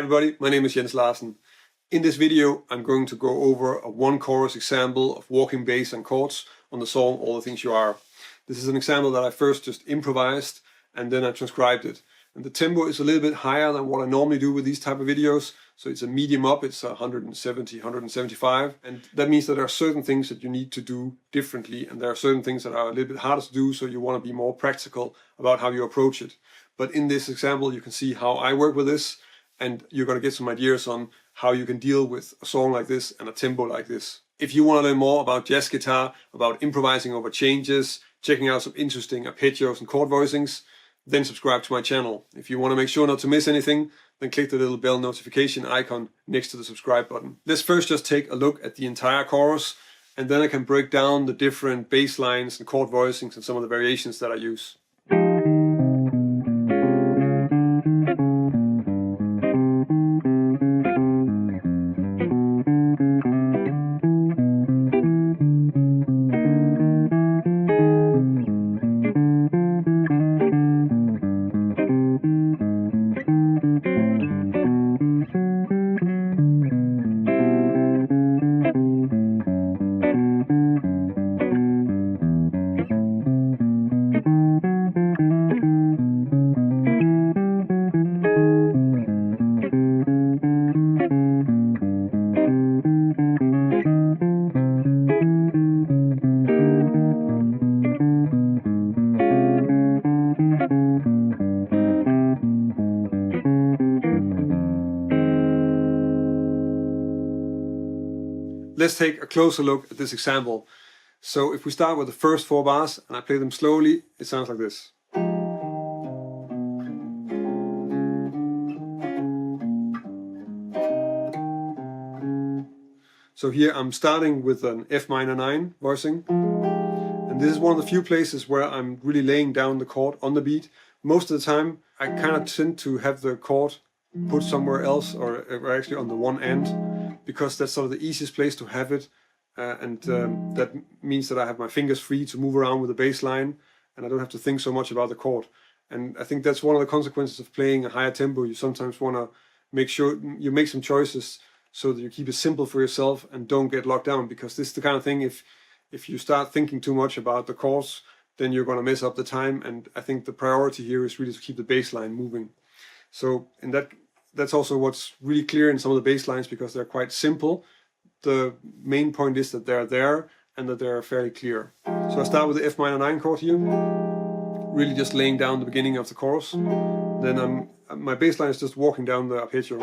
everybody, my name is Larsen. In this video I'm going to go over a one chorus example of walking bass and chords on the song All the Things You Are. This is an example that I first just improvised and then I transcribed it. And the tempo is a little bit higher than what I normally do with these type of videos. So it's a medium up, it's 170, 175. And that means that there are certain things that you need to do differently. And there are certain things that are a little bit harder to do. So you want to be more practical about how you approach it. But in this example, you can see how I work with this. And you're going to get some ideas on how you can deal with a song like this and a tempo like this. If you want to learn more about jazz guitar, about improvising over changes, checking out some interesting arpeggios and chord voicings, then subscribe to my channel. If you want to make sure not to miss anything, then click the little bell notification icon next to the subscribe button. Let's first just take a look at the entire chorus, and then I can break down the different bass lines and chord voicings and some of the variations that I use. Let's take a closer look at this example. So if we start with the first 4 bars and I play them slowly, it sounds like this. So here I'm starting with an F minor 9 voicing. And this is one of the few places where I'm really laying down the chord on the beat. Most of the time I kind of tend to have the chord put somewhere else or actually on the one end, because that's sort of the easiest place to have it, that means that I have my fingers free to move around with the bass line and I don't have to think so much about the chord. And I think that's one of the consequences of playing a higher tempo. You sometimes want to make sure you make some choices so that you keep it simple for yourself and don't get locked down, because this is the kind of thing, if you start thinking too much about the chords, then you're going to mess up the time. And I think the priority here is really to keep the bass line moving. So in that's also what's really clear in some of the bass lines, because they're quite simple. The main point is that they're there and that they're fairly clear. So I start with the F minor 9 chord here, really just laying down the beginning of the chorus. Then my bass line is just walking down the arpeggio.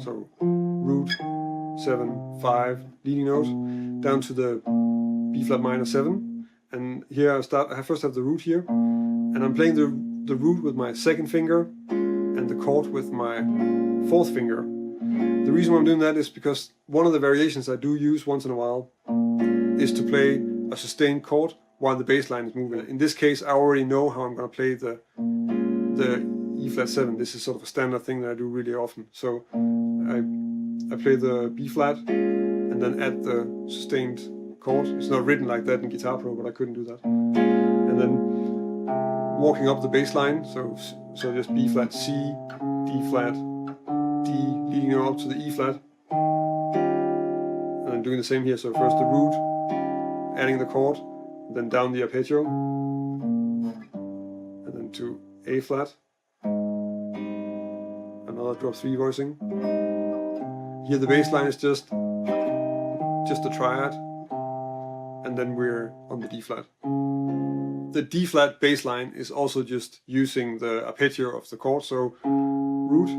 So root, 7, 5, leading note, down to the B flat minor 7. And here I first have the root here, and I'm playing the root with my second finger and the chord with my 4th finger. The reason why I'm doing that is because one of the variations I do use once in a while is to play a sustained chord while the bass line is moving. In this case, I already know how I'm going to play the E flat 7. This is sort of a standard thing that I do really often. So I play the B flat and then add the sustained chord. It's not written like that in Guitar Pro, but I couldn't do that. And then walking up the bass line, so just B flat, C, D flat, D, leading up to the E flat, and then doing the same here. So first the root, adding the chord, then down the arpeggio, and then to A flat, another drop 3 voicing. Here the bass line is just a triad, and then we're on the D flat. The D flat bass line is also just using the aperture of the chord, so root,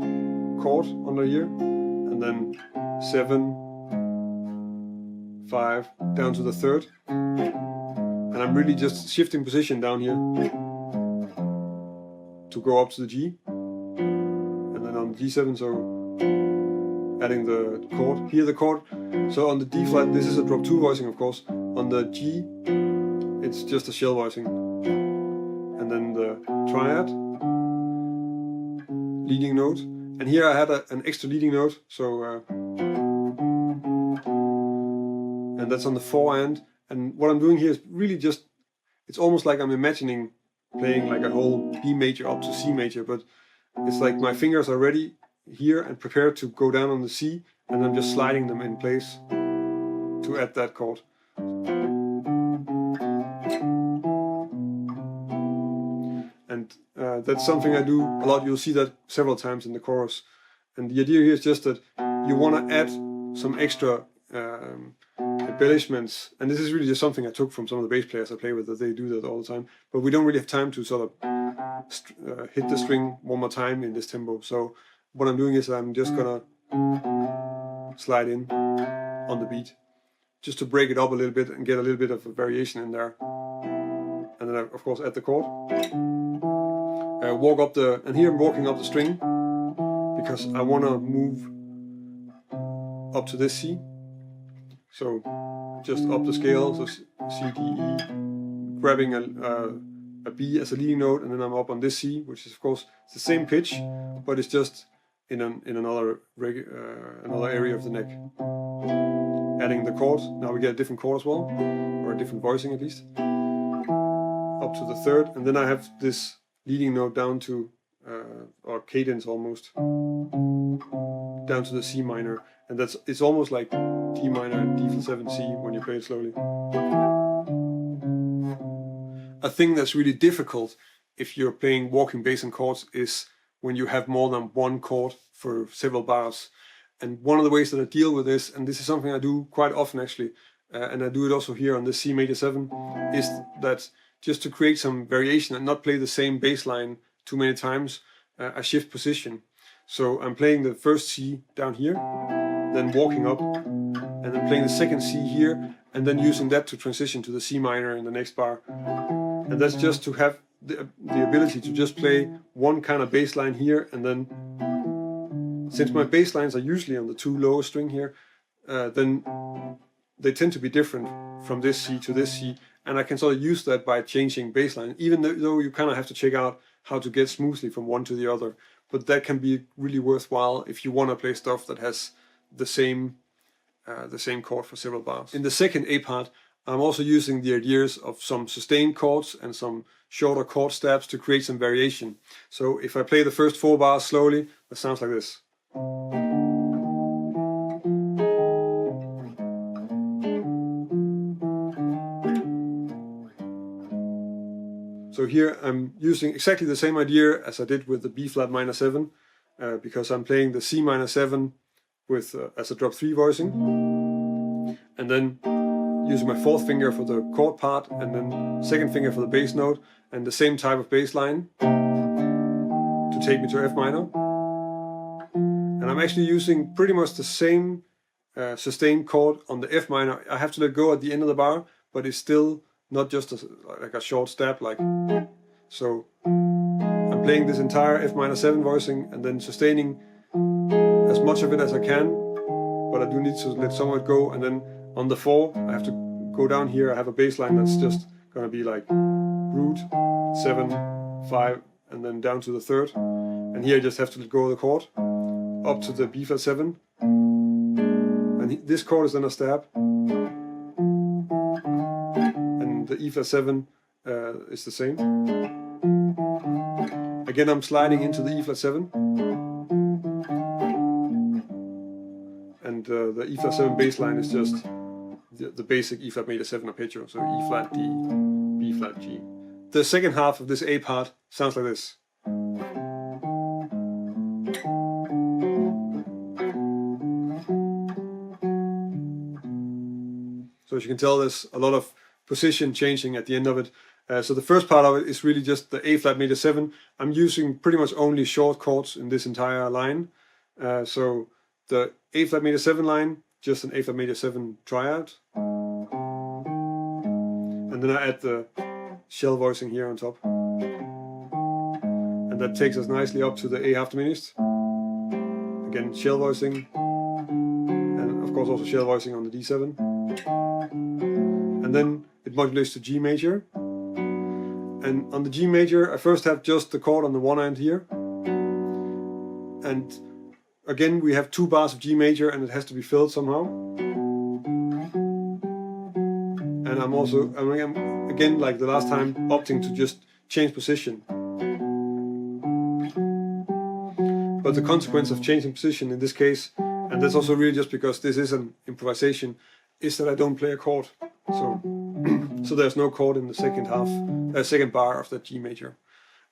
chord under here, and then 7, 5, down to the 3rd. And I'm really just shifting position down here to go up to the G, and then on the G7, so adding the chord. Here the chord, so on the D flat, this is a drop 2 voicing of course. On the G, it's just a shell voicing. And then the triad, leading note. And here I had an extra leading note, so and that's on the 4 end. And what I'm doing here is really just, it's almost like I'm imagining playing like a whole B major up to C major, but it's like my fingers are ready here and prepare to go down on the C, and I'm just sliding them in place to add that chord. And that's something I do a lot. You'll see that several times in the chorus. And the idea here is just that you want to add some extra embellishments, and this is really just something I took from some of the bass players I play with, that they do that all the time, but we don't really have time to sort of hit the string one more time in this tempo. So what I'm doing is I'm just gonna slide in on the beat just to break it up a little bit and get a little bit of a variation in there, and then I, of course, add the chord, walk up the, and here I'm walking up the string because I want to move up to this C. So just up the scale, so C, D, E, grabbing a B as a leading note, and then I'm up on this C, which is of course it's the same pitch, but it's just in another area of the neck. Adding the chord, now we get a different chord as well, or a different voicing at least. Up to the third, and then I have this leading note down to, or cadence almost, down to the C minor. And it's almost like D minor and D flat 7 C when you play it slowly. A thing that's really difficult if you're playing walking bass and chords is when you have more than one chord for several bars. And one of the ways that I deal with this, and this is something I do quite often actually, and I do it also here on the C major 7, is that just to create some variation and not play the same bass line too many times, I shift position. So I'm playing the first C down here, then walking up, and then playing the second C here, and then using that to transition to the C minor in the next bar. And that's just to have the ability to just play one kind of bass line here, and then, since my bass lines are usually on the 2 lowest string here, then they tend to be different from this C to this C, and I can sort of use that by changing bass line, even though you kind of have to check out how to get smoothly from one to the other. But that can be really worthwhile if you want to play stuff that has the same chord for several bars. In the second A part, I'm also using the ideas of some sustained chords and some shorter chord stabs to create some variation. So if I play the first 4 bars slowly, that sounds like this. So here I'm using exactly the same idea as I did with the B flat minor 7, because I'm playing the C minor 7 with as a drop 3 voicing, and then using my 4th finger for the chord part, and then 2nd finger for the bass note, and the same type of bass line to take me to F minor. And I'm actually using pretty much the same sustained chord on the F minor. I have to let go at the end of the bar, but it's still not just like a short stab, like so. I'm playing this entire F minor 7 voicing and then sustaining as much of it as I can, but I do need to let some of it go. And then on the 4, I have to go down here. I have a bass line that's just gonna be like root 7, 5, and then down to the 3rd. And here I just have to let go of the chord up to the B flat 7, and this chord is then a stab. The E flat 7 is the same. Again, I'm sliding into the E flat 7, and the E flat 7 bass line is just the basic E flat major 7 arpeggio, so E flat D, B flat G. The second half of this A part sounds like this. So as you can tell, there's a lot of position changing at the end of it. So the first part of it is really just the A flat major 7. I'm using pretty much only short chords in this entire line. So the A flat major 7 line, just an A flat major 7 triad. And then I add the shell voicing here on top. And that takes us nicely up to the A half diminished. Again, shell voicing. And of course also shell voicing on the D7. And then it modulates to G major. And on the G major, I first have just the chord on the one end here. And again, we have 2 bars of G major and it has to be filled somehow. And I'm also, again, like the last time, opting to just change position. But but the consequence of changing position in this case, and that's also really just because this is an improvisation, is that I don't play a chord. So, so there's no chord in the second bar of that G major.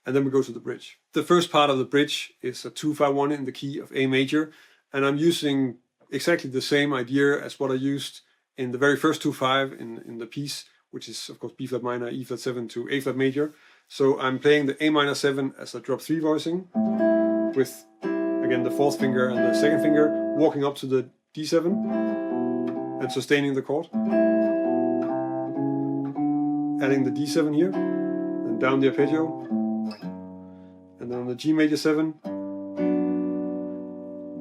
And then we go to the bridge. The first part of the bridge is a 2-5-1 in the key of A major, and I'm using exactly the same idea as what I used in the very first 2-5 in the piece, which is of course B flat minor, E flat 7 to A flat major. So I'm playing the A minor 7 as a drop 3 voicing, with again the fourth finger and the second finger walking up to the D7 and sustaining the chord. Adding the D7 here, and down the arpeggio, and then on the G major 7.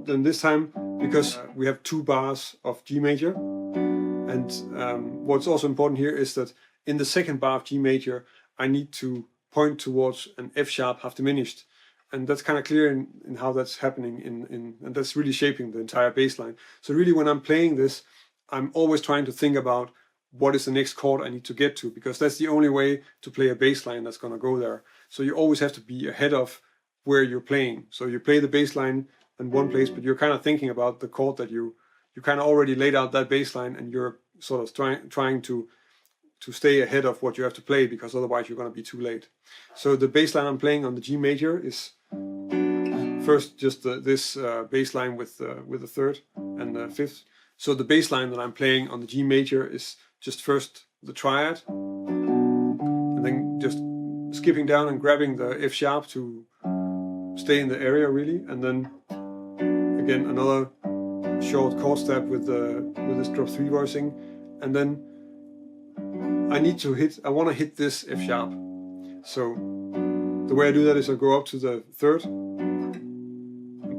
Then this time, because we have 2 bars of G major, and what's also important here is that in the second bar of G major, I need to point towards an F sharp half diminished, and that's kind of clear in how that's happening, and that's really shaping the entire bass line. So really, when I'm playing this, I'm always trying to think about what is the next chord I need to get to, because that's the only way to play a bass line that's going to go there. So you always have to be ahead of where you're playing. So you play the bass line in one place, but you're kind of thinking about the chord that you kind of already laid out that bass line, and you're sort of trying to stay ahead of what you have to play, because otherwise you're going to be too late. So the bass line I'm playing on the G major is first just this bass line with the third and the fifth. So the bass line that I'm playing on the G major is just first the triad, and then just skipping down and grabbing the F sharp to stay in the area really, and then again another short chord step with this drop 3 voicing, and then I want to hit this F sharp. So the way I do that is I go up to the third,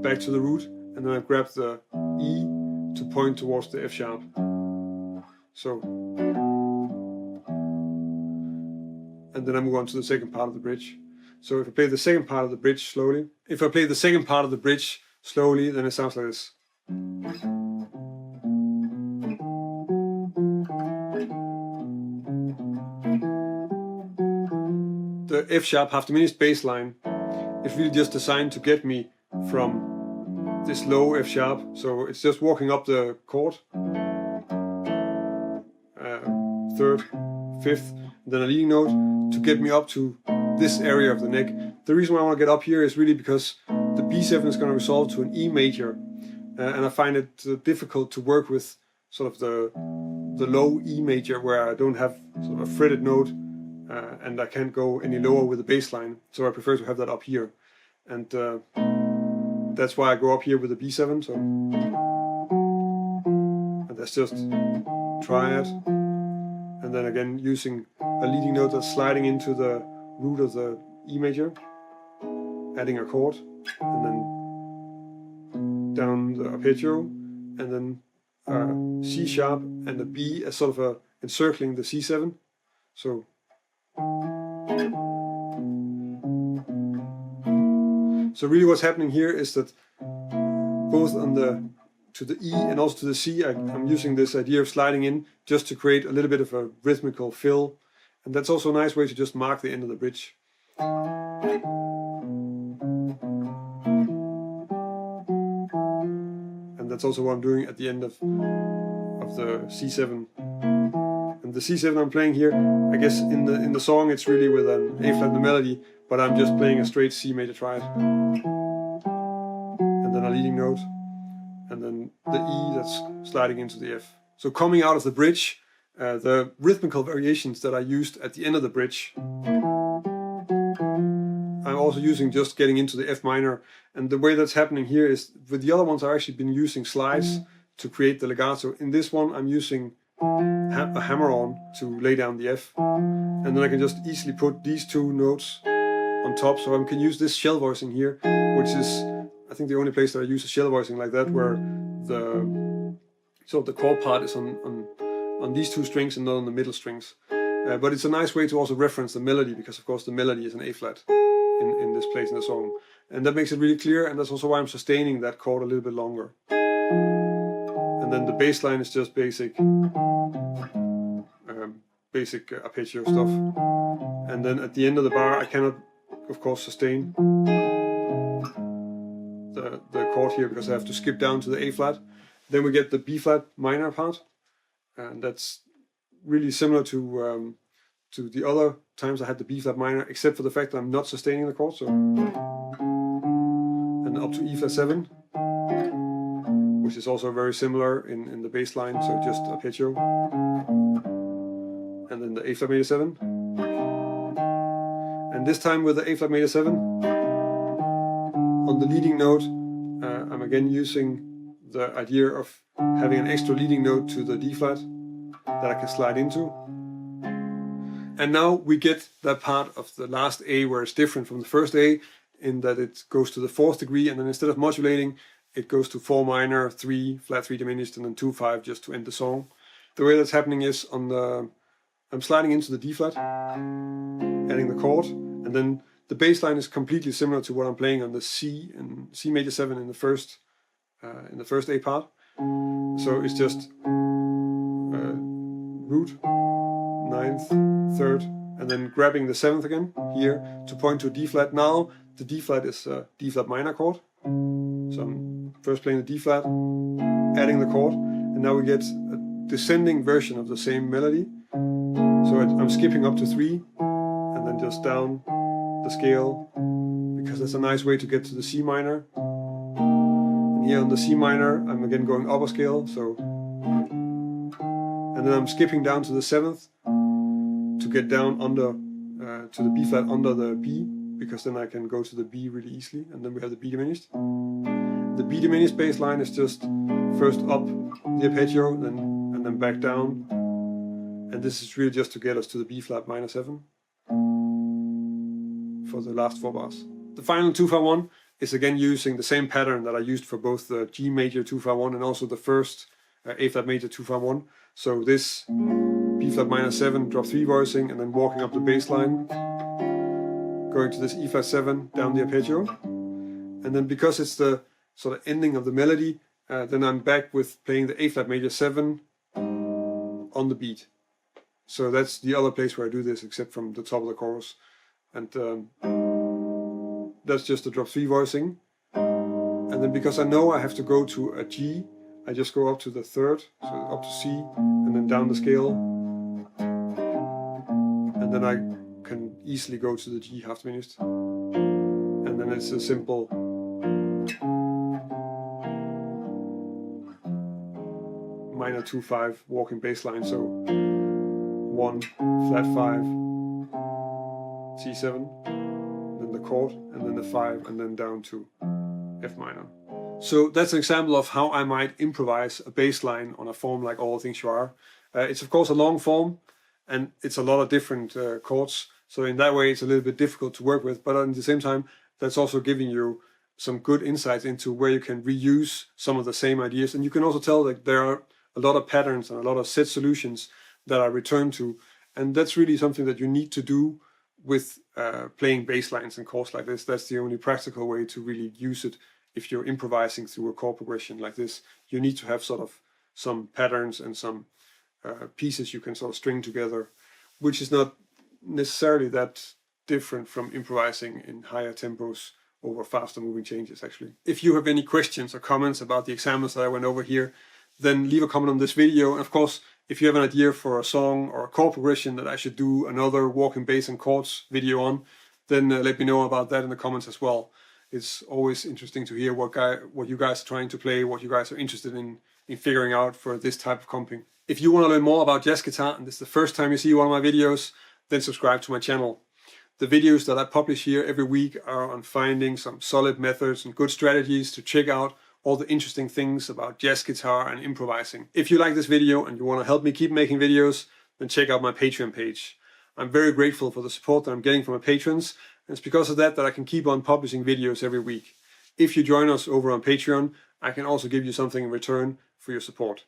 back to the root, and then I grab the E to point towards the F sharp. So, and then I move on to the second part of the bridge. So if I play the second part of the bridge slowly, then it sounds like this. The F sharp half diminished bass line is really just designed to get me from this low F sharp, so it's just walking up the chord, third, fifth, then a leading note to get me up to this area of the neck. The reason why I want to get up here is really because the B7 is going to resolve to an E major, and I find it difficult to work with sort of the low E major where I don't have sort of a fretted note, and I can't go any lower with the bass line, so I prefer to have that up here, and that's why I go up here with the B7. So, and that's just triad, and then again using a leading note that's sliding into the root of the E major, adding a chord, and then down the arpeggio, and then C sharp and a B as sort of encircling the C7. So really what's happening here is that both to the E and also to the C, I'm using this idea of sliding in just to create a little bit of a rhythmical fill, and that's also a nice way to just mark the end of the bridge. And that's also what I'm doing at the end of the C7. And the C7 I'm playing here, I guess in the song it's really with an A flat in the melody, but I'm just playing a straight C major triad, and then a leading note, and then the E that's sliding into the F. So coming out of the bridge, the rhythmical variations that I used at the end of the bridge, I'm also using just getting into the F minor. And the way that's happening here is, with the other ones I've actually been using slides to create the legato. In this one I'm using a hammer-on to lay down the F, and then I can just easily put these two notes on top, so I can use this shell voicing here, which is I think the only place that I use a shell voicing like that, where the chord part is on these two strings and not on the middle strings. But it's a nice way to also reference the melody, because of course the melody is an A flat in this place in the song, and that makes it really clear, and that's also why I'm sustaining that chord a little bit longer. And then the bass line is just basic arpeggio stuff, and then at the end of the bar I cannot of course sustain chord here because I have to skip down to the A flat. Then we get the B flat minor part, and that's really similar to the other times I had the B flat minor, except for the fact that I'm not sustaining the chord. So, and up to E flat 7, which is also very similar in the bass line, so just arpeggio. And then the A flat major 7. And this time with the A flat major 7, on the leading note, I'm again using the idea of having an extra leading note to the D flat that I can slide into. And now we get that part of the last A where it's different from the first A, in that it goes to the 4th degree, and then instead of modulating, it goes to 4 minor, 3, flat 3 diminished, and then 2 5 just to end the song. The way that's happening is I'm sliding into the D flat, adding the chord, and then the bass line is completely similar to what I'm playing on the C and C major 7 in the first A part. So it's just root, 9th, 3rd, and then grabbing the 7th again here to point to a D flat. Now the D flat is a D flat minor chord. So I'm first playing the D flat, adding the chord, and now we get a descending version of the same melody. So I'm skipping up to 3 and then just down the scale, because that's a nice way to get to the C minor. And here on the C minor, I'm again going up a scale, so, and then I'm skipping down to the 7th to get down under to the B flat under the B, because then I can go to the B really easily, and then we have the B diminished. The B diminished bass line is just first up the arpeggio, and then back down, and this is really just to get us to the B flat minor 7 for the last 4 bars. The final 2-5-1 is again using the same pattern that I used for both the G major 2-5-1 and also the first A flat major 2-5-1. So this B flat minor 7 drop 3 voicing, and then walking up the bass line, going to this E flat 7 down the arpeggio, and then because it's the sort of ending of the melody, then I'm back with playing the A flat major 7 on the beat. So that's the other place where I do this, except from the top of the chorus. And that's just a drop 3 voicing. And then because I know I have to go to a G, I just go up to the 3rd, so up to C, and then down the scale. And then I can easily go to the G half diminished. And then it's a simple minor 2-5 walking bass line. So 1, flat 5, C7, then the chord, and then the 5, and then down to F minor. So that's an example of how I might improvise a bass line on a form like All Things You Are. It's of course a long form, and it's a lot of different chords, so in that way it's a little bit difficult to work with, but at the same time that's also giving you some good insights into where you can reuse some of the same ideas, and you can also tell that there are a lot of patterns and a lot of set solutions that I return to, and that's really something that you need to do with playing bass lines and chords like this. That's the only practical way to really use it. If you're improvising through a chord progression like this, you need to have sort of some patterns and some pieces you can sort of string together, which is not necessarily that different from improvising in higher tempos over faster moving changes actually. If you have any questions or comments about the examples that I went over here, then leave a comment on this video. And of course, if you have an idea for a song or a chord progression that I should do another walking bass and chords video on, then let me know about that in the comments as well. It's always interesting to hear what you guys are trying to play, what you guys are interested in figuring out for this type of comping. If you want to learn more about jazz guitar and this is the first time you see one of my videos, then subscribe to my channel. The videos that I publish here every week are on finding some solid methods and good strategies to check out all the interesting things about jazz guitar and improvising. If you like this video and you want to help me keep making videos, then check out my Patreon page. I'm very grateful for the support that I'm getting from my patrons, and it's because of that I can keep on publishing videos every week. If you join us over on Patreon, I can also give you something in return for your support.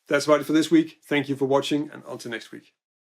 That's about it for this week. Thank you for watching, and until next week.